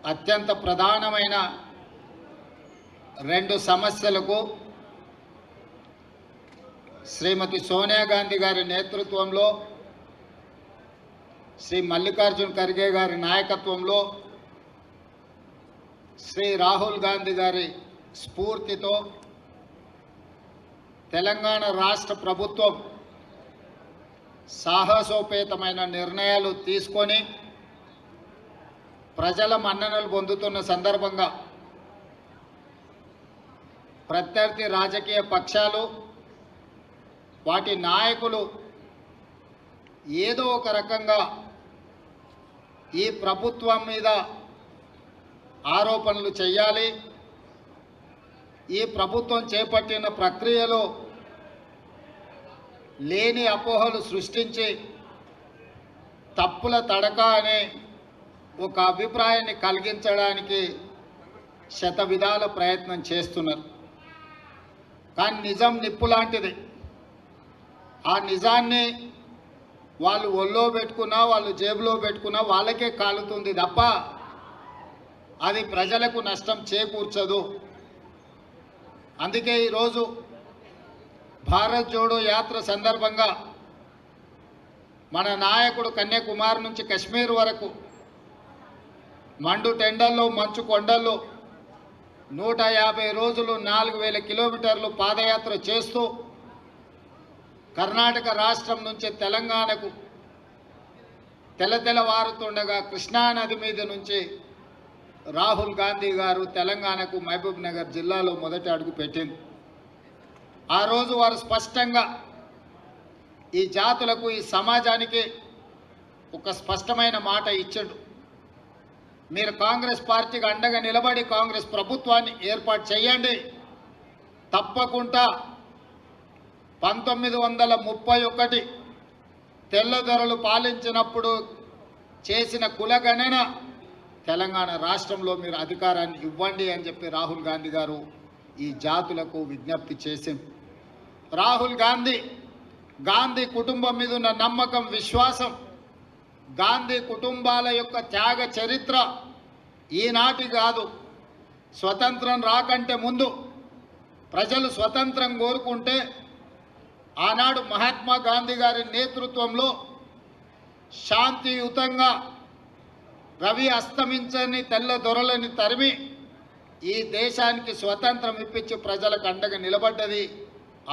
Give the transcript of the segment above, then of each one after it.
అత్యంత ప్రధానమైన రెండు సమస్యలకు శ్రీమతి సోనియా గాంధీ గారి నేతృత్వంలో, శ్రీ మల్లికార్జున్ ఖర్గే గారి నాయకత్వంలో, శ్రీ రాహుల్ గాంధీ గారి స్ఫూర్తితో తెలంగాణ రాష్ట్ర ప్రభుత్వం సాహసోపేతమైన నిర్ణయాలు తీసుకొని ప్రజల మన్ననలు పొందుతున్న సందర్భంగా ప్రత్యర్థి రాజకీయ పక్షాలు, వాటి నాయకులు ఏదో ఒక రకంగా ఈ ప్రభుత్వం మీద ఆరోపణలు చేయాలి, ఈ ప్రభుత్వం చేపట్టిన ప్రక్రియలో లేని అపోహలు సృష్టించి తప్పుల తడక అనే ఒక అభిప్రాయాన్ని కలిగించడానికి శతవిధాల ప్రయత్నం చేస్తున్నారు. కానీ నిజం నిప్పు లాంటిది. ఆ నిజాన్ని వాళ్ళు ఒళ్ళో పెట్టుకున్నా, వాళ్ళు జేబులో పెట్టుకున్నా వాళ్ళకే కాలుతుంది తప్ప అది ప్రజలకు నష్టం చేకూర్చదు. అందుకే ఈరోజు భారత్ జోడో యాత్ర సందర్భంగా మన నాయకుడు కన్యాకుమారి నుంచి కశ్మీర్ వరకు మండు టెండల్లో, మంచు కొండల్లో 150 రోజులు 4000 కిలోమీటర్లు పాదయాత్ర చేస్తూ కర్ణాటక రాష్ట్రం నుంచి తెలంగాణకు తెల్లవారుతుండగా కృష్ణానది మీద నుంచి రాహుల్ గాంధీ గారు తెలంగాణకు మహబూబ్ నగర్ జిల్లాలో మొదటి అడుగు పెట్టింది. ఆ రోజు వారు స్పష్టంగా ఈ జాతులకు, ఈ సమాజానికి ఒక స్పష్టమైన మాట ఇచ్చాడు. మీరు కాంగ్రెస్ పార్టీకి అండగా నిలబడి కాంగ్రెస్ ప్రభుత్వాన్ని ఏర్పాటు చేయండి. తప్పకుండా 1931 తెల్లదొరలు పాలించినప్పుడు చేసిన కులగణన తెలంగాణ రాష్ట్రంలో మీరు అధికారాన్ని ఇవ్వండి అని చెప్పి రాహుల్ గాంధీ గారు ఈ జాతులకు విజ్ఞప్తి చేసింది. రాహుల్ గాంధీ కుటుంబం మీద ఉన్న నమ్మకం, విశ్వాసం, గాంధీ కుటుంబాల యొక్క త్యాగ చరిత్ర ఈనాటి కాదు. స్వతంత్రం రాకంటే ముందు ప్రజలు స్వతంత్రం కోరుకుంటే ఆనాడు మహాత్మా గాంధీ గారి నేతృత్వంలో శాంతియుతంగా రవి అస్తమించని తెల్ల దొరలని తరిమి ఈ దేశానికి స్వతంత్రం ఇప్పించి ప్రజలకు అండగా నిలబడ్డది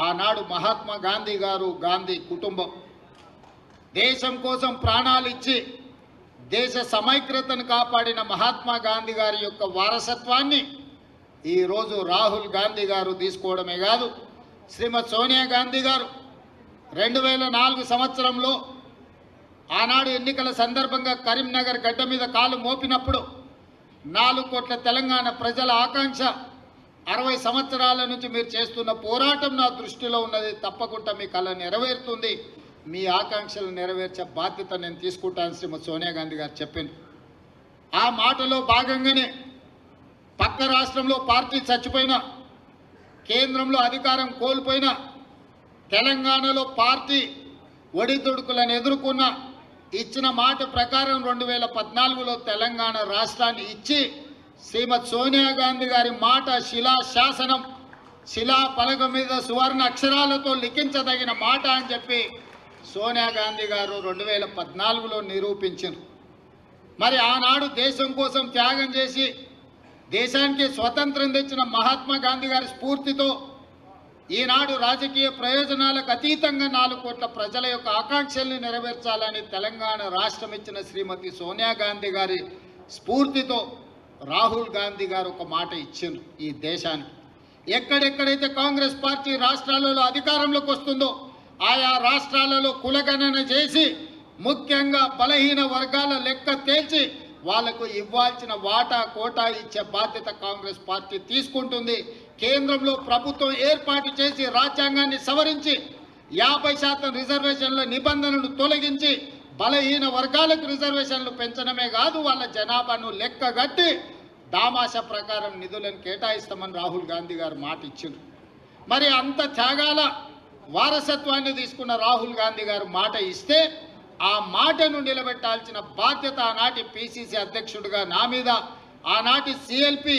ఆనాడు మహాత్మా గాంధీ గారు, గాంధీ కుటుంబం. దేశం కోసం ప్రాణాలు ఇచ్చి దేశ సమైక్యతను కాపాడిన మహాత్మా గాంధీ గారి యొక్క వారసత్వాన్ని ఈరోజు రాహుల్ గాంధీ గారు తీసుకోవడమే కాదు, శ్రీమతి సోనియా గాంధీ గారు 2004 సంవత్సరంలో ఆనాడు ఎన్నికల సందర్భంగా కరీంనగర్ గడ్డ మీద కాలు మోపినప్పుడు 4 కోట్ల తెలంగాణ ప్రజల ఆకాంక్ష, 60 సంవత్సరాల నుంచి మీరు చేస్తున్న పోరాటం నా దృష్టిలో ఉన్నది, తప్పకుండా మీ కళ నెరవేరుతుంది, మీ ఆకాంక్షలు నెరవేర్చే బాధ్యత నేను తీసుకుంటాను శ్రీమతి సోనియా గాంధీ గారు చెప్పింది. ఆ మాటలో భాగంగానే పక్క రాష్ట్రంలో పార్టీ చచ్చిపోయినా, కేంద్రంలో అధికారం కోల్పోయినా, తెలంగాణలో పార్టీ ఒడిదుడుకులను ఎదుర్కొన్న ఇచ్చిన మాట ప్రకారం 2014లో తెలంగాణ రాష్ట్రాన్ని ఇచ్చి శ్రీమతి సోనియా గాంధీ గారి మాట శిలాశాసనం, శిలా పలక మీద సువర్ణ అక్షరాలతో లిఖించదగిన మాట అని చెప్పి సోనియా గాంధీ గారు 2014లో నిరూపించారు. మరి ఆనాడు దేశం కోసం త్యాగం చేసి దేశానికి స్వతంత్రం తెచ్చిన మహాత్మా గాంధీ గారి స్ఫూర్తితో ఈనాడు రాజకీయ ప్రయోజనాలకు అతీతంగా 4 కోట్ల ప్రజల యొక్క ఆకాంక్షల్ని నెరవేర్చాలని తెలంగాణ రాష్ట్రం ఇచ్చిన శ్రీమతి సోనియా గాంధీ గారి స్ఫూర్తితో రాహుల్ గాంధీ గారు ఒక మాట ఇచ్చిండ్రు ఈ దేశానికి. ఎక్కడెక్కడైతే కాంగ్రెస్ పార్టీ రాష్ట్రాలలో అధికారంలోకి వస్తుందో ఆయా రాష్ట్రాలలో కులగణన చేసి ముఖ్యంగా బలహీన వర్గాల లెక్క తేల్చి వాళ్లకు ఇవ్వాల్సిన వాటా కోటా ఇచ్చే బాధ్యత కాంగ్రెస్ పార్టీ తీసుకుంటుంది. కేంద్రంలో ప్రభుత్వం ఏర్పాటు చేసి రాజ్యాంగాన్ని సవరించి 50% రిజర్వేషన్ల నిబంధనను తొలగించి బలహీన వర్గాలకు రిజర్వేషన్లు పెంచడమే కాదు, వాళ్ళ జనాభాను లెక్కగట్టి దామాషా ప్రకారం నిధులను కేటాయిస్తామని రాహుల్ గాంధీ గారు మాట ఇచ్చిండ్రు. మరి అంత త్యాగాల వారసత్వాన్ని తీసుకున్న రాహుల్ గాంధీ గారు మాట ఇస్తే ఆ మాటను నిలబెట్టాల్సిన బాధ్యత ఆనాటి పిసిసి అధ్యక్షుడిగా నా మీద, ఆనాటి సిఎల్పి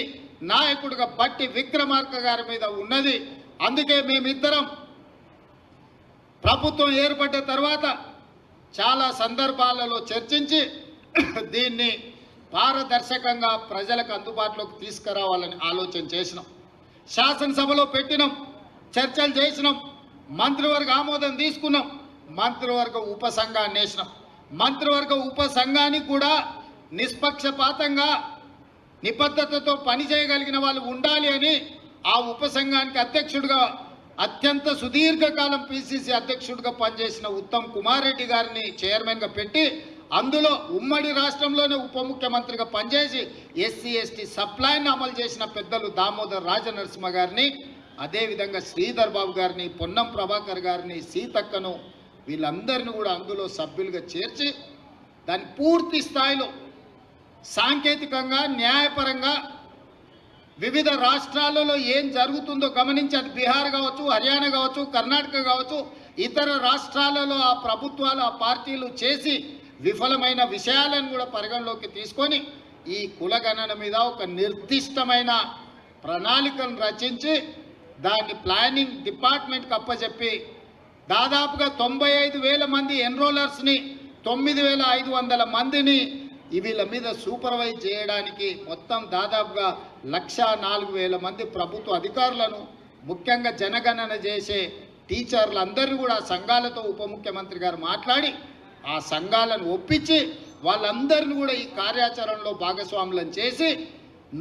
నాయకుడిగా బట్టి విక్రమార్క గారి మీద ఉన్నది. అందుకే మేమిద్దరం ప్రభుత్వం ఏర్పడ్డ తర్వాత చాలా సందర్భాలలో చర్చించి దీన్ని పారదర్శకంగా ప్రజలకు అందుబాటులోకి తీసుకురావాలని ఆలోచన చేసినాం. శాసనసభలో పెట్టినాం, చర్చలు చేసినాం, మంత్రివర్గ ఆమోదం తీసుకున్నాం, మంత్రివర్గ ఉపసంఘాన్ని వేసినాం. మంత్రివర్గ ఉపసంఘానికి కూడా నిష్పక్షపాతంగా నిబద్ధతతో పనిచేయగలిగిన వాళ్ళు ఉండాలి అని ఆ ఉపసంఘానికి అధ్యక్షుడిగా అత్యంత సుదీర్ఘకాలం పిసిసి అధ్యక్షుడిగా పనిచేసిన ఉత్తమ్ కుమార్ రెడ్డి గారిని చైర్మన్గా పెట్టి అందులో ఉమ్మడి రాష్ట్రంలోనే ఉప ముఖ్యమంత్రిగా పనిచేసి ఎస్సీ ఎస్టీ సప్లైని అమలు చేసిన పెద్దలు దామోదర్ రాజనరసింహ గారిని, అదేవిధంగా శ్రీధర్ బాబు గారిని, పొన్నం ప్రభాకర్ గారిని, సీతక్కను, వీళ్ళందరినీ కూడా అందులో సభ్యులుగా చేర్చి దాన్ని పూర్తి స్థాయిలో సాంకేతికంగా న్యాయపరంగా వివిధ రాష్ట్రాలలో ఏం జరుగుతుందో గమనించి, అది బీహార్ కావచ్చు, హర్యానా కావచ్చు, కర్ణాటక కావచ్చు, ఇతర రాష్ట్రాలలో ఆ ప్రభుత్వాలు ఆ పార్టీలు చేసి విఫలమైన విషయాలను కూడా పరిగణలోకి తీసుకొని ఈ కులగణన మీద ఒక నిర్దిష్టమైన ప్రణాళికను రచించి దాన్ని ప్లానింగ్ డిపార్ట్మెంట్కి అప్పచెప్పి దాదాపుగా 95,000 మంది ఎన్రోలర్స్ని 9,500 మందిని వీళ్ళ మీద సూపర్వైజ్ చేయడానికి మొత్తం దాదాపుగా 104,000 మంది ప్రభుత్వ అధికారులను, ముఖ్యంగా జనగణన చేసే టీచర్లందరినీ కూడా సంఘాలతో ఉప ముఖ్యమంత్రి గారు మాట్లాడి ఆ సంఘాలను ఒప్పించి వాళ్ళందరినీ కూడా ఈ కార్యాచరణలో భాగస్వాములను చేసి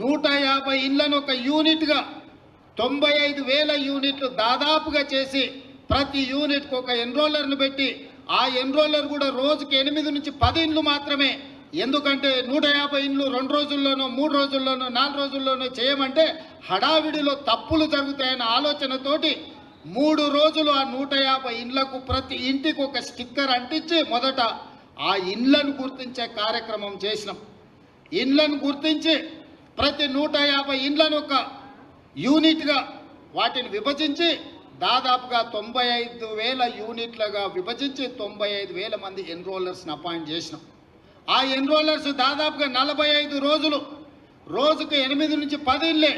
150 ఇళ్లను ఒక యూనిట్గా 95,000 యూనిట్లు దాదాపుగా చేసి ప్రతి యూనిట్కి ఒక ఎన్రోలర్ను పెట్టి ఆ ఎన్రోలర్ కూడా రోజుకి 8 నుంచి 10 ఇండ్లు మాత్రమే. ఎందుకంటే 150 ఇండ్లు 2 రోజుల్లోనో 3 రోజుల్లోనో 4 రోజుల్లోనో చేయమంటే హడావిడిలో తప్పులు జరుగుతాయన్న ఆలోచనతోటి 3 రోజులు ఆ 150 ఇండ్లకు ప్రతి ఇంటికి ఒక స్టిక్కర్ అంటించి మొదట ఆ ఇండ్లను గుర్తించే కార్యక్రమం చేసినాం. ఇండ్లను గుర్తించి ప్రతి 150 ఇండ్లను ఒక యూనిట్గా వాటిని విభజించి దాదాపుగా 95,000 యూనిట్లుగా విభజించి 95,000 మంది ఎన్రోలర్స్ని అపాయింట్ చేసినాం. ఆ ఎన్రోలర్స్ దాదాపుగా 45 రోజులు రోజుకు 8 నుంచి 10 ఇళ్ళే.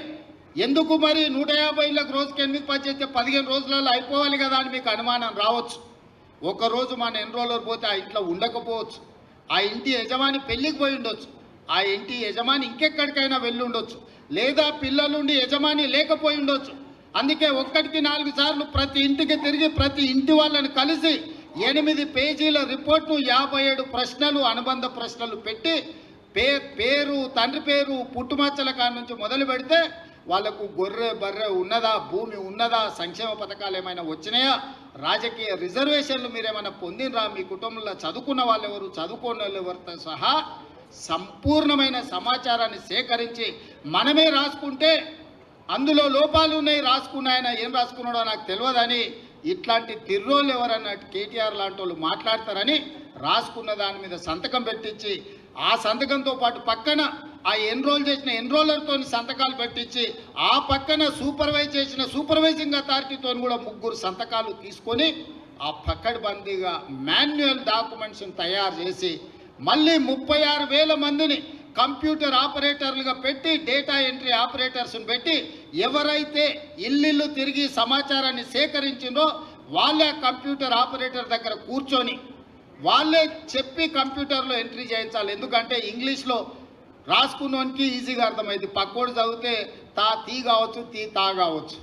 ఎందుకు మరి 150 ఇళ్ళకు రోజుకి 8 10 చేస్తే 15 రోజులలో అయిపోవాలి కదా అని మీకు అనుమానం రావచ్చు. ఒకరోజు మన ఎన్రోలర్ పోతే ఆ ఇంట్లో ఉండకపోవచ్చు, ఆ ఇంటి యజమాని పెళ్ళికి పోయి ఉండొచ్చు, ఆ ఇంటి యజమాని ఇంకెక్కడికైనా వెళ్ళి ఉండొచ్చు, లేదా పిల్లలుండి యజమాని లేకపోయి ఉండొచ్చు. అందుకే 1కి 4 సార్లు ప్రతి ఇంటికి తిరిగి ప్రతి ఇంటి వాళ్ళని కలిసి 8 పేజీల రిపోర్టు 57 ప్రశ్నలు అనుబంధ ప్రశ్నలు పెట్టి పేరు, తండ్రి పేరు, పుట్టుమచ్చల కాడ నుంచి మొదలు పెడితే వాళ్లకు గొర్రె బర్రె ఉన్నదా, భూమి ఉన్నదా, సంక్షేమ పథకాలు ఏమైనా వచ్చినాయా, రాజకీయ రిజర్వేషన్లు మీరేమైనా పొందినరా, మీ కుటుంబంలో చదువుకున్న వాళ్ళు ఎవరు, చదువుకున్న వాళ్ళు ఎవరితో సహా సంపూర్ణమైన సమాచారాన్ని సేకరించి మనమే రాసుకుంటే అందులో లోపాలు ఉన్నాయి, రాసుకున్నాయన ఏం రాసుకున్నాడో నాకు తెలియదని ఇట్లాంటి తిర్రోళ్ళు ఎవరన్నా కేటీఆర్ లాంటి వాళ్ళు మాట్లాడతారని రాసుకున్న దాని మీద సంతకం పెట్టించి ఆ సంతకంతో పాటు పక్కన ఆ ఎన్రోల్ చేసిన ఎన్రోలర్తో సంతకాలు పెట్టించి ఆ పక్కన సూపర్వైజ్ చేసిన సూపర్వైజింగ్ అథారిటీతో కూడా 3 సంతకాలు తీసుకొని ఆ పక్కడబందీగా మాన్యువల్ డాక్యుమెంట్స్ని తయారు చేసి మళ్ళీ 36,000 మందిని కంప్యూటర్ ఆపరేటర్లుగా పెట్టి డేటా ఎంట్రీ ఆపరేటర్స్ని పెట్టి ఎవరైతే ఇల్లు తిరిగి సమాచారాన్ని సేకరించిందో వాళ్ళే కంప్యూటర్ ఆపరేటర్ దగ్గర కూర్చొని వాళ్ళే చెప్పి కంప్యూటర్లో ఎంట్రీ చేయించాలి. ఎందుకంటే ఇంగ్లీష్లో రాసుకున్నోనికి ఈజీగా అర్థమైంది, పక్కోడు చదివితే తీ కావచ్చు, తా కావచ్చు,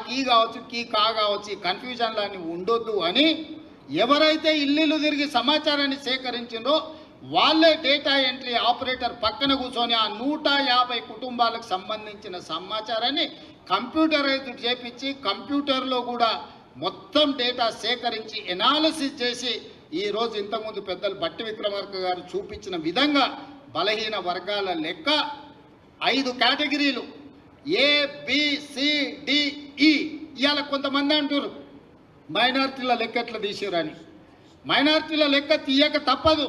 కీ కావచ్చు, కా కావచ్చు, ఈ కన్ఫ్యూజన్లన్నీ ఉండొద్దు అని ఎవరైతే ఇల్లు తిరిగి సమాచారాన్ని సేకరించిందో వాళ్ళే డేటా ఎంట్రీ ఆపరేటర్ పక్కన కూర్చొని ఆ 150 కుటుంబాలకు సంబంధించిన సమాచారాన్ని కంప్యూటరైజ్డ్ చేపించి కంప్యూటర్లో కూడా మొత్తం డేటా సేకరించి ఎనాలిసిస్ చేసి ఈరోజు ఇంతకుముందు పెద్దలు బట్టి విక్రమార్క గారు చూపించిన విధంగా బలహీన వర్గాల లెక్క 5 కేటగిరీలు ABCDE. ఇవాళ కొంతమంది అంటారు మైనారిటీల లెక్క ఎట్లా తీసిరని. మైనారిటీల లెక్క తీయక తప్పదు,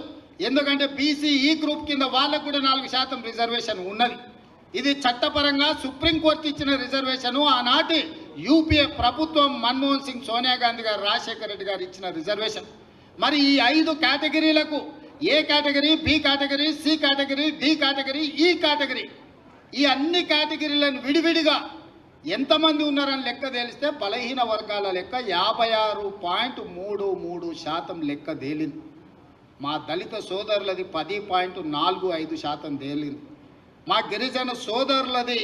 ఎందుకంటే BCE గ్రూప్ కింద వాళ్ళకు కూడా 4% రిజర్వేషన్ ఉన్నది. ఇది చట్టపరంగా సుప్రీంకోర్టు ఇచ్చిన రిజర్వేషను. ఆనాటి యూపీఏ ప్రభుత్వం మన్మోహన్ సింగ్, సోనియా గాంధీ గారు, రాజశేఖర రెడ్డి గారు ఇచ్చిన రిజర్వేషన్. మరి ఈ 5 కేటగిరీలకు A category, B category, C category, D category, E category ఈ అన్ని కేటగిరీలను విడివిడిగా ఎంతమంది ఉన్నారని లెక్క తెలిస్తే బలహీన వర్గాల లెక్క 56.33% లెక్క తేలింది. మా దళిత సోదరులది 10.45% తేలింది. మా గిరిజన సోదరులది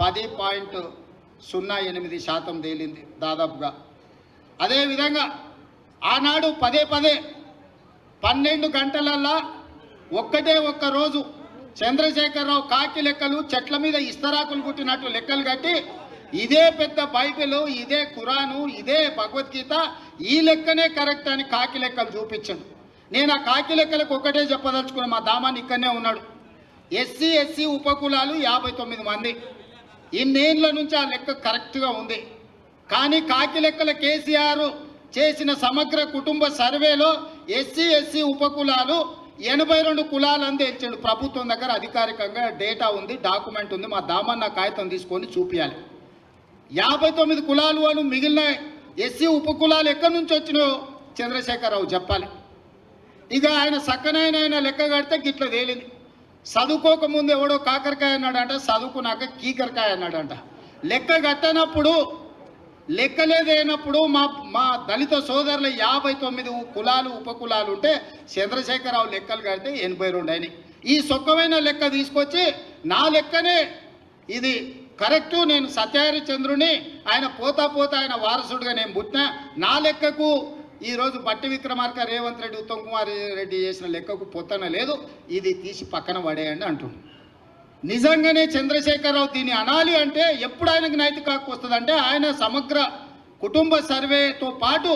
10.08% తేలింది దాదాపుగా. అదేవిధంగా ఆనాడు పదే 12 గంటలల్లా ఒక్క రోజు చంద్రశేఖరరావు కాకి లెక్కలు చెట్ల మీద ఇస్తరాకులు కుట్టినట్టు లెక్కలు కట్టి ఇదే పెద్ద బైబిల్, ఇదే ఖురాను, ఇదే భగవద్గీత, ఈ లెక్కనే కరెక్ట్ అని కాకి లెక్కలు చూపించాడు. నేను ఆ కాకి లెక్కలకు ఒక్కటే చెప్పదలుచుకున్నా. మా దామాన్ని ఇక్కడనే ఉన్నాడు. ఎస్సీ ఉపకులాలు 59 మంది. ఇన్నేళ్ల నుంచి ఆ లెక్క కరెక్ట్గా ఉంది. కానీ కాకి లెక్కల కేసీఆర్ చేసిన సమగ్ర కుటుంబ సర్వేలో ఎస్సీ ఉపకులాలు 82 కులాలు అని తేల్చాడు. ప్రభుత్వం దగ్గర అధికారికంగా డేటా ఉంది, డాక్యుమెంట్ ఉంది. మా దామన్న కాగితం తీసుకొని చూపించాలి. 59 కులాలు అని మిగిలిన ఎస్సీ ఉపకులాలు ఎక్కడి నుంచి వచ్చినాయో చంద్రశేఖరరావు చెప్పాలి. ఇక ఆయన సక్కనైన లెక్క కడితే గిట్ల తేలింది. చదువుకోకముందు ఎవడో కాకరకాయ అన్నాడంట, చదువుకున్నాక కీకరకాయ అన్నాడంట. లెక్క కట్టనప్పుడు లెక్కలేదైనప్పుడు మా దళిత సోదరుల 59 కులాలు ఉపకులాలు ఉంటే చంద్రశేఖరరావు లెక్కలు కడితే 82 అయినాయి. ఈ సొక్కమైన లెక్క తీసుకొచ్చి నా లెక్కనే ఇది కరెక్టు, నేను సత్యహరిచంద్రుని, ఆయన పోతా ఆయన వారసుడుగా నేను పుట్టినా, నా లెక్కకు ఈరోజు బట్టి విక్రమార్క, రేవంత్ రెడ్డి, ఉత్తమ్ కుమార్ రెడ్డి చేసిన లెక్కకు పొత్తన లేదు, ఇది తీసి పక్కన పడేయండి అంటుండు. నిజంగానే చంద్రశేఖరరావు దీన్ని అనాలి అంటే ఎప్పుడు ఆయనకు నైతిక హక్కు వస్తుందంటే ఆయన సమగ్ర కుటుంబ సర్వేతో పాటు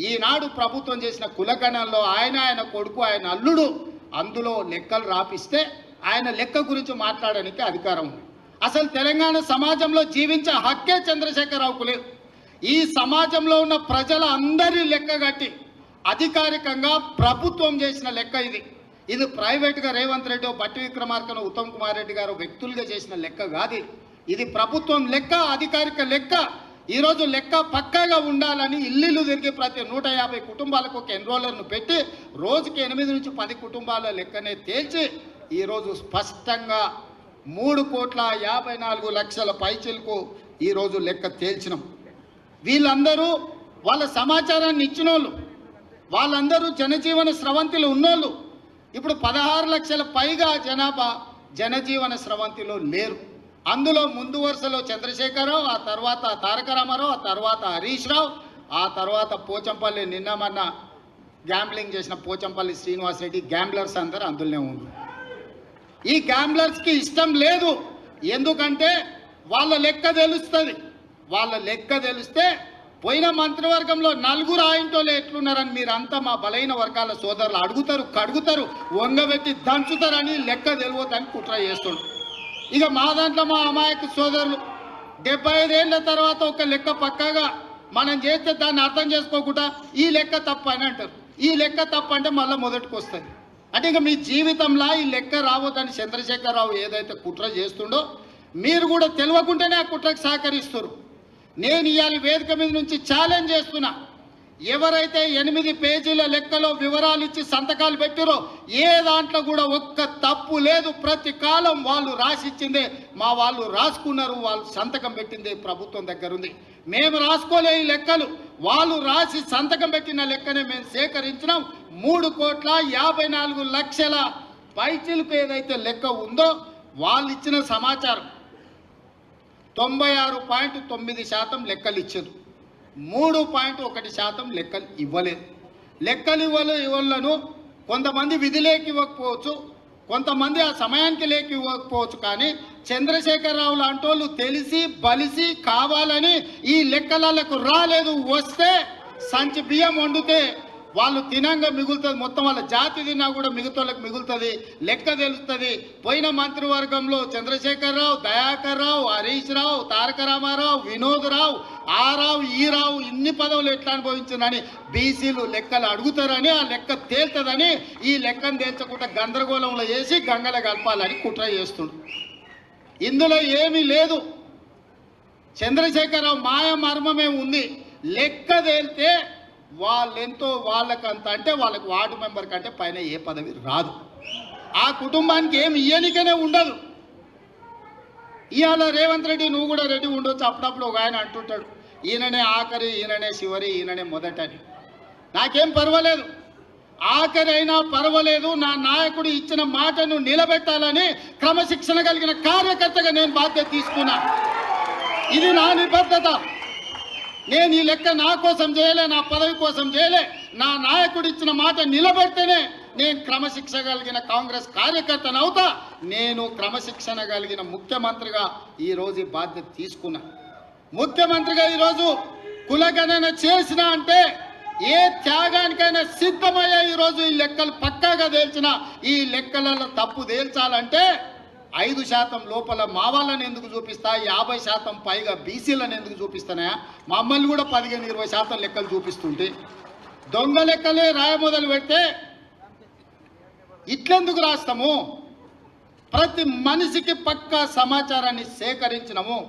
ఈనాడు ప్రభుత్వం చేసిన కులగణంలో ఆయన కొడుకు, ఆయన అల్లుడు అందులో లెక్కలు రాపిస్తే ఆయన లెక్క గురించి మాట్లాడడానికి అధికారం ఉంది. అసలు తెలంగాణ సమాజంలో జీవించే హక్కే చంద్రశేఖరరావుకు లేదు. ఈ సమాజంలో ఉన్న ప్రజల అందరి లెక్క కట్టి అధికారికంగా ప్రభుత్వం చేసిన లెక్క ఇది ప్రైవేట్గా రేవంత్ రెడ్డి, బట్టి విక్రమార్కను, ఉత్తమ్ కుమార్ రెడ్డి గారు వ్యక్తులుగా చేసిన లెక్క కాదు. ఇది ప్రభుత్వం లెక్క, అధికారిక లెక్క. ఈరోజు లెక్క పక్కాగా ఉండాలని ఇల్లు తిరిగి ప్రతి 150 కుటుంబాలకు ఒక ఎన్రోలర్ను పెట్టి రోజుకి 8 నుంచి 10 కుటుంబాల లెక్కనే తేల్చి ఈరోజు స్పష్టంగా 3,54,00,000 పైచిలకు ఈరోజు లెక్క తేల్చినాం. వీళ్ళందరూ వాళ్ళ సమాచారాన్ని ఇచ్చిన వాళ్ళు, వాళ్ళందరూ జనజీవన స్రవంతిలో ఉన్నోళ్ళు. ఇప్పుడు 16 లక్షల పైగా జనాభా జనజీవన స్రవంతిలో లేరు. అందులో ముందు వరుసలో చంద్రశేఖరరావు, ఆ తర్వాత తారక రామారావు, ఆ తర్వాత హరీష్ రావు, ఆ తర్వాత పోచంపల్లి నిన్నమన్న గ్యాంబ్లింగ్ చేసిన పోచంపల్లి శ్రీనివాసరెడ్డి, గ్యాంబ్లర్స్ అందరూ అందులోనే ఉన్నారు. ఈ గ్యాంబ్లర్స్కి ఇష్టం లేదు. ఎందుకంటే వాళ్ళ లెక్క తెలుస్తుంది. వాళ్ళ లెక్క తెలిస్తే పోయిన మంత్రివర్గంలో 4 ఆయింటోళ్ళు ఎట్లున్నారని మీరంతా మా బలైన వర్గాల సోదరులు అడుగుతారు, కడుగుతారు, వంగబెట్టి దంచుతారని లెక్క తెలియదని కుట్ర చేస్తుండ్రు. ఇక మా దాంట్లో మా అమాయక సోదరులు 75 ఏళ్ళ తర్వాత ఒక లెక్క పక్కాగా మనం చేస్తే దాన్ని అర్థం చేసుకోకుండా ఈ లెక్క తప్పు అని అంటారు. ఈ లెక్క తప్పు అంటే మళ్ళీ మొదటికి వస్తుంది. అంటే ఇక మీ జీవితంలో ఈ లెక్క రావద్దని చంద్రశేఖరరావు ఏదైతే కుట్ర చేస్తుండో మీరు కూడా తెలియకుండానే ఆ కుట్రకు సహకరిస్తారు. నేను ఇవాళ వేదిక మీద నుంచి ఛాలెంజ్ చేస్తున్నా, ఎవరైతే 8 పేజీల లెక్కలో వివరాలు ఇచ్చి సంతకాలు పెట్టారో ఏ దాంట్లో కూడా ఒక్క తప్పు లేదు. ప్రతి కాలం వాళ్ళు రాసిచ్చిందే మా వాళ్ళు రాసుకున్నారు, వాళ్ళు సంతకం పెట్టిందే ప్రభుత్వం దగ్గర ఉంది. మేము రాసుకోలే ఈ లెక్కలు, వాళ్ళు రాసి సంతకం పెట్టిన లెక్కనే మేము సేకరించినాం. 3,54,00,000 పైచిలకు ఏదైతే లెక్క ఉందో వాళ్ళు ఇచ్చిన సమాచారం 96.9% లెక్కలు ఇచ్చారు. 3.1% లెక్కలు ఇవ్వలేదు. లెక్కలు ఇవ్వలను కొంతమంది విధిలేకి ఇవ్వకపోవచ్చు, కొంతమంది ఆ సమయానికి లేక ఇవ్వకపోవచ్చు. కానీ చంద్రశేఖరరావు లాంటి వాళ్ళు తెలిసి బలిసి కావాలని ఈ లెక్కలకు రాలేదు. వస్తే సంచి బియ్యం వండితే వాళ్ళు తినంగా మిగులుతుంది, మొత్తం వాళ్ళ జాతి తిన్నా కూడా మిగతాలకు మిగులుతుంది, లెక్క తెలుస్తుంది. పోయిన మంత్రివర్గంలో చంద్రశేఖరరావు, దయాకర్ రావు, హరీష్ రావు, తారక రామారావు, వినోద్ రావు, ఆ రావు, ఈ రావు ఇన్ని పదవులు ఎట్లా అనుభవించిందని బీసీలు లెక్కలు అడుగుతారని, ఆ లెక్క తేల్తుందని ఈ లెక్కను తేల్చకుండా గందరగోళంలో చేసి గంగల కలపాలని కుట్ర చేస్తుడు. ఇందులో ఏమీ లేదు. చంద్రశేఖరరావు మాయ మర్మమే ఉంది. లెక్క తేలితే వాళ్ళెంతో వాళ్ళకంత అంటే వాళ్ళకి వార్డు మెంబర్ కంటే పైన ఏ పదవి రాదు. ఆ కుటుంబానికి ఏమి ఇయ్యనికనే ఉండదు. ఇవాళ రేవంత్ రెడ్డి నువ్వు కూడా రెడీ ఉండొచ్చు. అప్పుడప్పుడు ఒక ఆయన అంటుంటాడు, ఈయననే ఆఖరి, ఈయననే చివరి, ఈయననే మొదటని. నాకేం పర్వాలేదు, ఆఖరి అయినా పర్వాలేదు. నా నాయకుడు ఇచ్చిన మాటను నిలబెట్టాలని క్రమశిక్షణ కలిగిన కార్యకర్తగా నేను బాధ్యత తీసుకున్నా. ఇది నా నిబద్ధత. నేను ఈ లెక్క నా కోసం చేయలే, నా పదవి కోసం చేయలే. నా నాయకుడు ఇచ్చిన మాట నిలబెడితేనే నేను క్రమశిక్షణ కలిగిన కాంగ్రెస్ కార్యకర్తను అవుతా. నేను క్రమశిక్షణ కలిగిన ముఖ్యమంత్రిగా ఈరోజు బాధ్యత తీసుకున్నా. ముఖ్యమంత్రిగా ఈరోజు కులగణన చేసిన అంటే ఏ త్యాగానికైనా సిద్ధమయ్యే ఈరోజు ఈ లెక్కలు పక్కాగా తేల్చిన, ఈ లెక్కలలో తప్పు తేల్చాలంటే 5% లోపల మా వాళ్ళని ఎందుకు చూపిస్తా, 50% పైగా బీసీలను ఎందుకు చూపిస్తానా? మమ్మల్ని కూడా 15-20% లెక్కలు చూపిస్తుంటే దొంగ లెక్కలే రాయ మొదలు పెడితే ఇట్లెందుకు రాస్తాము? ప్రతి మనిషికి పక్కా సమాచారాన్ని సేకరించినము.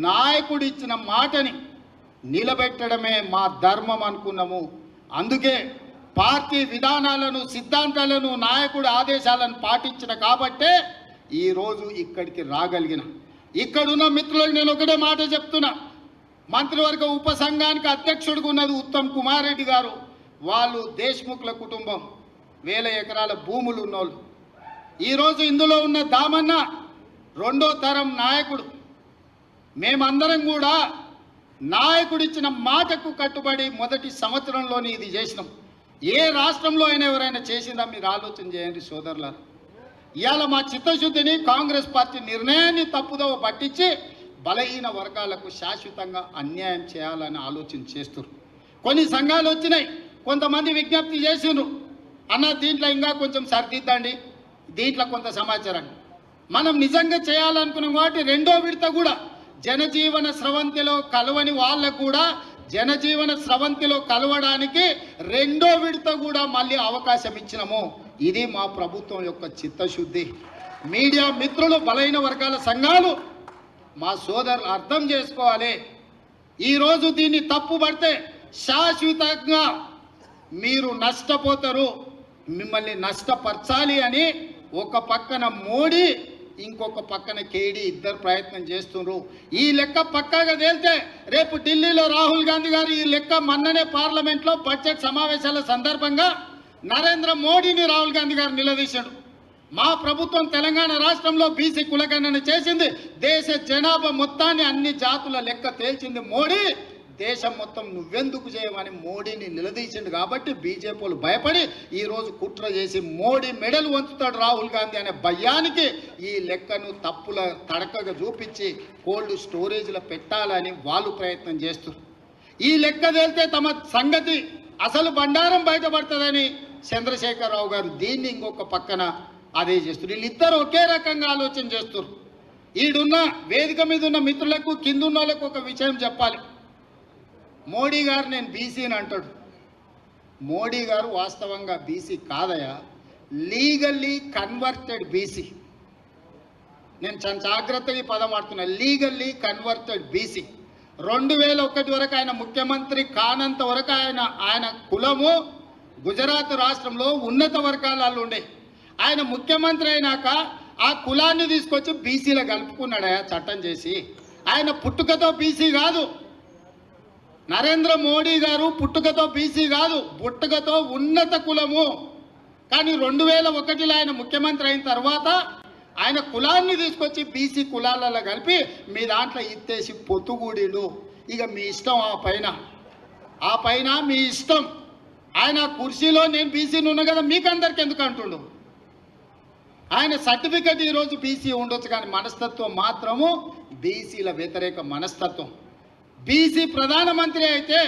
నాయకుడు ఇచ్చిన మాటని నిలబెట్టడమే మా ధర్మం అనుకున్నాము. అందుకే పార్టీ విధానాలను, సిద్ధాంతాలను, నాయకుడి ఆదేశాలను పాటించిన కాబట్టే ఈరోజు ఇక్కడికి రాగలిగిన. ఇక్కడున్న మిత్రులకు నేను ఒకటే మాట చెప్తున్నా. మంత్రివర్గ ఉపసంఘానికి అధ్యక్షుడిగా ఉన్నది ఉత్తమ్ కుమార్ రెడ్డి గారు. వాళ్ళు దేశ్ముఖ్ల కుటుంబం, 1000 ఎకరాల భూములు ఉన్నోళ్ళు. ఈరోజు ఇందులో ఉన్న దామన్న 2వ తరం నాయకుడు. మేమందరం కూడా నాయకుడిచ్చిన మాటకు కట్టుబడి మొదటి సంవత్సరంలోనే ఇది చేసినాం. ఏ రాష్ట్రంలో అయినా ఎవరైనా చేసిందా మీరు ఆలోచన చేయండి సోదరులారా. ఇవాళ మా చిత్తశుద్ధిని, కాంగ్రెస్ పార్టీ నిర్ణయాన్ని తప్పుదోవ పట్టించి బలహీన వర్గాలకు శాశ్వతంగా అన్యాయం చేయాలని ఆలోచన చేస్తున్నారు. కొన్ని సంఘాలు వచ్చినాయి, కొంతమంది విజ్ఞప్తి చేసిండ్రు, అన్న దీంట్లో ఇంకా కొంచెం సరిదిద్దండి, దీంట్లో కొంత సమాచారాన్ని. మనం నిజంగా చేయాలనుకున్నాం కాబట్టి 2వ విడత కూడా జనజీవన స్రవంతిలో కలవని వాళ్ళకు కూడా జనజీవన స్రవంతిలో కలవడానికి 2వ విడత కూడా మళ్ళీ అవకాశం ఇచ్చినాము. ఇది మా ప్రభుత్వం యొక్క చిత్తశుద్ధి. మీడియా మిత్రులు, బలహీన వర్గాల సంఘాలు, మా సోదరులు అర్థం చేసుకోవాలి. ఈరోజు దీన్ని తప్పుపడితే శాశ్వతంగా మీరు నష్టపోతారు. మిమ్మల్ని నష్టపరచాలి అని ఒక పక్కన మోడీ, ఇంకొక పక్కన కేడీ ఇద్దరు ప్రయత్నం చేస్తున్నారు. ఈ లెక్క పక్కాగా తేలితే రేపు ఢిల్లీలో రాహుల్ గాంధీ గారు ఈ లెక్క మొన్ననే పార్లమెంట్లో బడ్జెట్ సమావేశాల సందర్భంగా నరేంద్ర మోడీని రాహుల్ గాంధీ గారు నిలదీశాడు. మా ప్రభుత్వం తెలంగాణ రాష్ట్రంలో బీసీ కులగణన చేసింది, దేశ జనాభా మొత్తాన్ని అన్ని జాతుల లెక్క తేల్చింది మోడీ, దేశం మొత్తం నువ్వెందుకు చేయమని మోడీని నిలదీసిండు. కాబట్టి బీజేపీలు భయపడి ఈరోజు కుట్ర చేసి మోడీ మెడలు వంచుతాడు రాహుల్ గాంధీ అనే భయానికి ఈ లెక్కను తప్పుల తడకగా చూపించి కోల్డ్ స్టోరేజ్లో పెట్టాలని వాళ్ళు ప్రయత్నం చేస్తారు. ఈ లెక్క తేలితే తమ సంగతి అసలు బండారం బయటపడుతుందని చంద్రశేఖరరావు గారు దీన్ని ఇంకొక పక్కన అదే చేస్తారు. వీళ్ళిద్దరు ఒకే రకంగా ఆలోచన చేస్తారు. ఈడున్న వేదిక మీద ఉన్న మిత్రులకు, కింద ఉన్న వాళ్ళకు ఒక విషయం చెప్పాలి. మోడీ గారు నేను బీసీని అంటాడు. మోడీ గారు వాస్తవంగా బీసీ కాదయా, లీగల్లీ కన్వర్టెడ్ బీసీ. నేను చాలా జాగ్రత్తగా ఈ పదం వాడుతున్నా, లీగల్లీ కన్వర్టెడ్ బీసీ. 2001 వరకు ఆయన ముఖ్యమంత్రి కానంత వరకు ఆయన కులము గుజరాత్ రాష్ట్రంలో ఉన్నత వర్గాలలో ఉండే. ఆయన ముఖ్యమంత్రి అయినాక ఆ కులాన్ని తీసుకొచ్చి బీసీలో కలుపుకున్నాడయా చట్టం చేసి. ఆయన పుట్టుకతో బీసీ కాదు, నరేంద్ర మోడీ గారు పుట్టుకతో బీసీ కాదు, పుట్టుకతో ఉన్నత కులము. కానీ 2001లో ఆయన ముఖ్యమంత్రి అయిన తర్వాత ఆయన కులాన్ని తీసుకొచ్చి బీసీ కులాలలో కలిపి మీ దాంట్లో ఇత్తేసి పొత్తుగూడిడు. ఇక మీ ఇష్టం, ఆ పైన మీ ఇష్టం. ఆయన కుర్చీలో నేను బీసీని ఉన్నా కదా మీకు అందరికి ఎందుకు అంటుండు. ఆయన సర్టిఫికెట్ ఈరోజు బీసీ ఉండొచ్చు, కానీ మనస్తత్వం మాత్రము బీసీల వ్యతిరేక మనస్తత్వం. బీసీ ప్రధానమంత్రి అయితే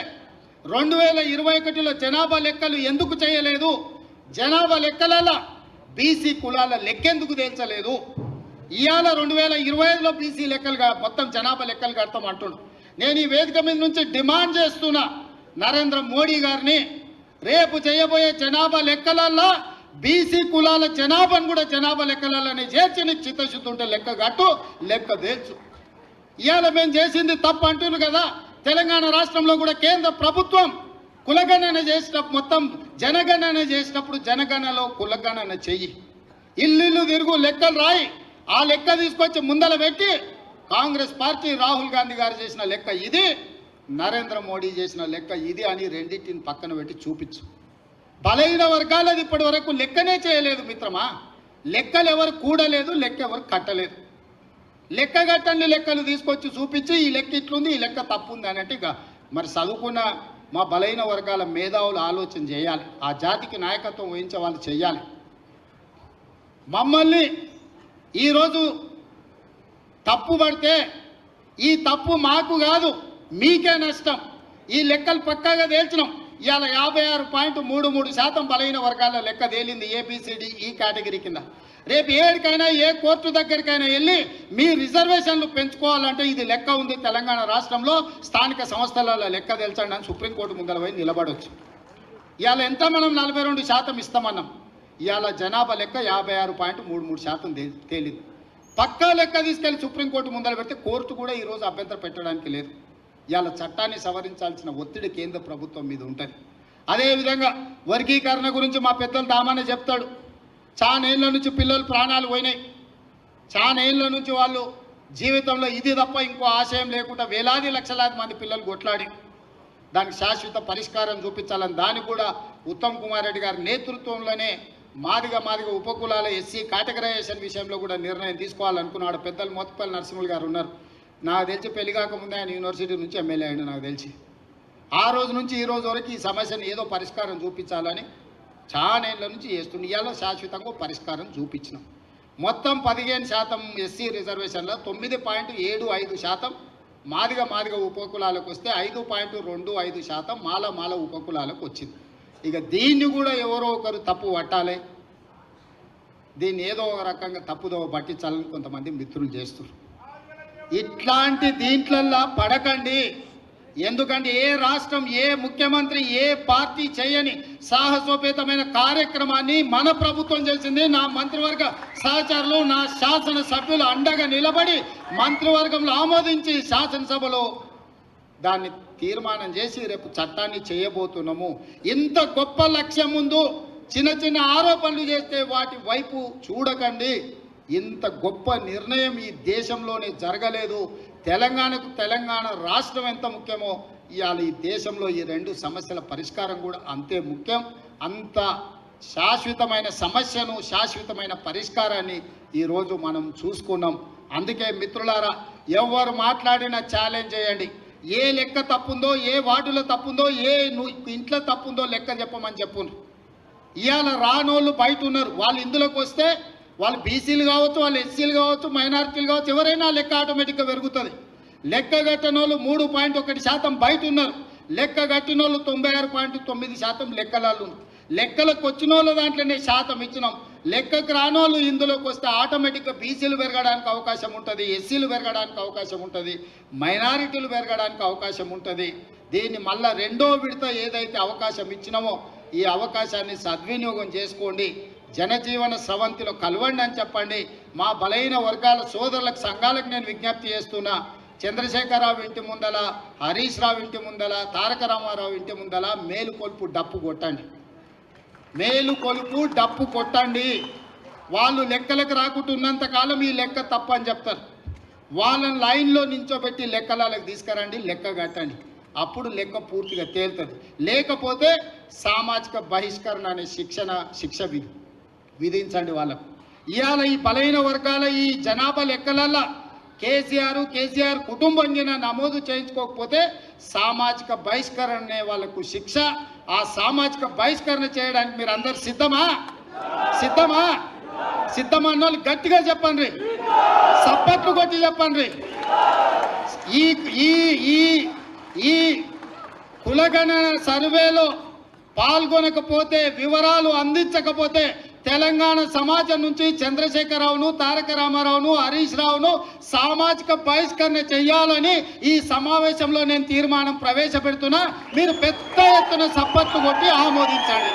2021లో జనాభా లెక్కలు ఎందుకు చేయలేదు, జనాభా లెక్కలలో బీసీ కులాల లెక్కెందుకు తేల్చలేదు. ఇవాళ 2025లో బీసీ లెక్కలుగా మొత్తం జనాభా లెక్కలు కడతాం అంటుండు. నేను ఈ వేదిక మీద నుంచి డిమాండ్ చేస్తున్నా నరేంద్ర మోడీ గారిని, రేపు చేయబోయే జనాభా లెక్కలల్లో బీసీ కులాల జనాభాను కూడా జనాభా లెక్కలలోనే చేర్చి నీకు చిత్తశుద్ధి ఉంటే లెక్క కట్టు, లెక్క తేల్చు. ఇవాళ మేము చేసింది తప్పు అంటున్నారు కదా. తెలంగాణ రాష్ట్రంలో కూడా కేంద్ర ప్రభుత్వం కులగణన చేసినప్పుడు, మొత్తం జనగణన చేసినప్పుడు జనగణనలో కులగణన చెయ్యి, ఇల్లు తిరుగు లెక్కలు రాయి. ఆ లెక్క తీసుకొచ్చి ముందల పెట్టి కాంగ్రెస్ పార్టీ రాహుల్ గాంధీ గారు చేసిన లెక్క ఇది, నరేంద్ర మోడీ చేసిన లెక్క ఇది అని రెండింటిని పక్కన పెట్టి చూపించు. బలహీన వర్గాలది ఇప్పటి వరకు లెక్కనే చేయలేదు మిత్రమా. లెక్కలు ఎవరు కూడలేదు, లెక్క ఎవరు కట్టలేదు. లెక్క కట్టండి లెక్కలు తీసుకొచ్చి చూపించి ఈ లెక్క ఇట్లుంది, ఈ లెక్క తప్పు ఉంది అని అంటే ఇక మరి చదువుకున్న మా బలహీన వర్గాల మేధావులు ఆలోచన చేయాలి. ఆ జాతికి నాయకత్వం వహించే వాళ్ళు చేయాలి. మమ్మల్ని ఈరోజు తప్పు పడితే ఈ తప్పు మాకు కాదు మీకే నష్టం. ఈ లెక్కలు పక్కాగా తేల్చినాం. ఇవాళ 56.33% బలహీన వర్గాల లెక్క తేలింది ఏబిసిడి ఈ కేటగిరీ కింద. రేపు ఏడికైనా ఏ కోర్టు దగ్గరికైనా వెళ్ళి మీ రిజర్వేషన్లు పెంచుకోవాలంటే ఇది లెక్క ఉంది తెలంగాణ రాష్ట్రంలో, స్థానిక సంస్థలలో లెక్క తెల్చండి అని సుప్రీంకోర్టు ముందర పోయి నిలబడవచ్చు. ఇవాళ ఎంత మనం 42% ఇస్తామన్నాం. ఇవాళ జనాభా లెక్క 56.33% తేలింది. పక్కా లెక్క తీసుకెళ్లి సుప్రీంకోర్టు ముందర పెడితే కోర్టు కూడా ఈరోజు అభ్యంతరం పెట్టడానికి లేదు. ఇవాళ చట్టాన్ని సవరించాల్సిన ఒత్తిడి కేంద్ర ప్రభుత్వం మీద ఉంటుంది. అదేవిధంగా వర్గీకరణ గురించి మా పెద్దలు దామానే చెప్తాడు. చాలా ఏళ్ళ నుంచి పిల్లలు ప్రాణాలు పోయినాయి. చాలా ఏళ్ళ నుంచి వాళ్ళు జీవితంలో ఇది తప్ప ఇంకో ఆశయం లేకుండా వేలాది లక్షలాది మంది పిల్లలు కొట్లాడి దానికి శాశ్వత పరిష్కారం చూపించాలని దానికి కూడా ఉత్తమ్ కుమార్ రెడ్డి గారి నేతృత్వంలోనే మాదిగ ఉపకులాల ఎస్సీ కేటగరైజేషన్ విషయంలో కూడా నిర్ణయం తీసుకోవాలనుకున్నాడు. పెద్దలు మోత్పల్లి నరసింహులు గారు ఉన్నారు. నాకు తెలిసి పెళ్లి కాకముందే ఆయన యూనివర్సిటీ నుంచి ఎమ్మెల్యే అయ్యాడు నాకు తెలిసి. ఆ రోజు నుంచి ఈ రోజు వరకు ఈ సమస్యను ఏదో పరిష్కారం చూపించాలని చాలా ఏళ్ళ నుంచి చేస్తుంది. ఇవాళ శాశ్వతంగా పరిష్కారం చూపించినాం. మొత్తం 15% ఎస్సీ రిజర్వేషన్లో 9.75% మాదిగ ఉపకులాలకు వస్తే 5.25% మాల ఉపకులాలకు వచ్చింది. ఇక దీన్ని కూడా ఎవరో ఒకరు తప్పు పట్టాలి, దీన్ని ఏదో ఒక రకంగా తప్పుదో పట్టించాలని కొంతమంది మిత్రులు చేస్తున్నారు. ఇట్లాంటి దీంట్లల్లా పడకండి. ఎందుకంటే ఏ రాష్ట్రం, ఏ ముఖ్యమంత్రి, ఏ పార్టీ చేయని సాహసోపేతమైన కార్యక్రమాన్ని మన ప్రభుత్వం చేసింది. నా మంత్రివర్గ సహచరులు, నా శాసన సభ్యులు అండగా నిలబడి మంత్రివర్గంలో ఆమోదించి శాసనసభలో దాన్ని తీర్మానం చేసి రేపు చట్టాన్ని చేయబోతున్నాము. ఇంత గొప్ప లక్ష్యం ముందు చిన్న ఆరోపణలు చేస్తే వాటి వైపు చూడకండి. ఇంత గొప్ప నిర్ణయం ఈ దేశంలోనే జరగలేదు. తెలంగాణకు తెలంగాణ రాష్ట్రం ఎంత ముఖ్యమో ఇవాళ ఈ దేశంలో ఈ రెండు సమస్యల పరిష్కారం కూడా అంతే ముఖ్యం. అంత శాశ్వతమైన సమస్యను, శాశ్వతమైన పరిష్కారాన్ని ఈరోజు మనం చూసుకున్నాం. అందుకే మిత్రులారా, ఎవరు మాట్లాడినా ఛాలెంజ్ చేయండి. ఏ లెక్క తప్పుందో, ఏ వార్డులో తప్పుందో, ఏ ఇంట్లో తప్పుందో లెక్క చెప్పమని చెప్పును. ఇవాళ రానోళ్ళు బయట ఉన్నారు. వాళ్ళు ఇందులోకి వస్తే వాళ్ళు బీసీలు కావచ్చు, వాళ్ళు ఎస్సీలు కావచ్చు, మైనారిటీలు కావచ్చు, ఎవరైనా లెక్క ఆటోమేటిక్గా పెరుగుతుంది. లెక్క కట్టిన వాళ్ళు 3.1% బయట ఉన్నారు. లెక్క కట్టిన వాళ్ళు 96.9% లెక్కలలో. లెక్కలకు వచ్చిన వాళ్ళ దాంట్లోనే శాతం ఇచ్చినాం. లెక్కకు రానోళ్ళు ఇందులోకి వస్తే ఆటోమేటిక్గా బీసీలు పెరగడానికి అవకాశం ఉంటుంది, ఎస్సీలు పెరగడానికి అవకాశం ఉంటుంది, మైనారిటీలు పెరగడానికి అవకాశం ఉంటుంది. దీన్ని మళ్ళా రెండో విడత ఏదైతే అవకాశం ఇచ్చినామో ఈ అవకాశాన్ని సద్వినియోగం చేసుకోండి. జనజీవన స్రవంతిలో కలవండి అని చెప్పండి. మా బలహీన వర్గాల సోదరులకు, సంఘాలకు నేను విజ్ఞప్తి చేస్తున్నా. చంద్రశేఖరరావు ఇంటి ముందల, హరీష్ రావు ఇంటి ముందల, తారక రామారావు ఇంటి ముందల మేలుకొల్పు డప్పు కొట్టండి. మేలుకొలుపు డప్పు కొట్టండి. వాళ్ళు లెక్కలకు రాకుంటున్నంత కాలం ఈ లెక్క తప్పు అని చెప్తారు. వాళ్ళని లైన్లో నించోబెట్టి లెక్కలకు తీసుకురండి, లెక్క కట్టండి. అప్పుడు లెక్క పూర్తిగా తేలుతుంది. లేకపోతే సామాజిక బహిష్కరణ అనే శిక్ష విధించండి వాళ్ళకు. ఇవాళ ఈ బలహీన వర్గాల ఈ జనాభా లెక్కలల్లో కేసీఆర్ కుటుంబంగా నమోదు చేయించుకోకపోతే సామాజిక బహిష్కరణ అనే వాళ్ళకు శిక్ష. ఆ సామాజిక బహిష్కరణ చేయడానికి మీరు అందరు సిద్ధమా? అన్న వాళ్ళు గట్టిగా చెప్పండి, సప్పట్లు కొట్టి చెప్పండి. ఈ కులగణన సర్వేలో పాల్గొనకపోతే, వివరాలు అందించకపోతే తెలంగాణ సమాజం నుంచి చంద్రశేఖరరావును, తారక రామారావును, హరీష్ రావును సామాజిక బహిష్కరణ చేయాలని ఈ సమావేశంలో నేను తీర్మానం ప్రవేశపెడుతున్నా. మీరు పెద్ద ఎత్తున సప్పట్లు కొట్టి ఆమోదించండి.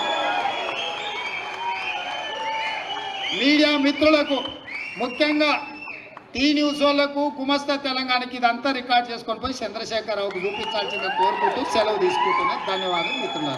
మీడియా మిత్రులకు, ముఖ్యంగా టీ న్యూస్ వాళ్ళకు, గుమస్తా తెలంగాణకి ఇదంతా రికార్డ్ చేసుకొని పోయి చంద్రశేఖరరావుకు చూపించాల్సిందిగా కోరుకుంటూ సెలవు తీసుకుంటున్నా. ధన్యవాదాలు మిత్రులారా.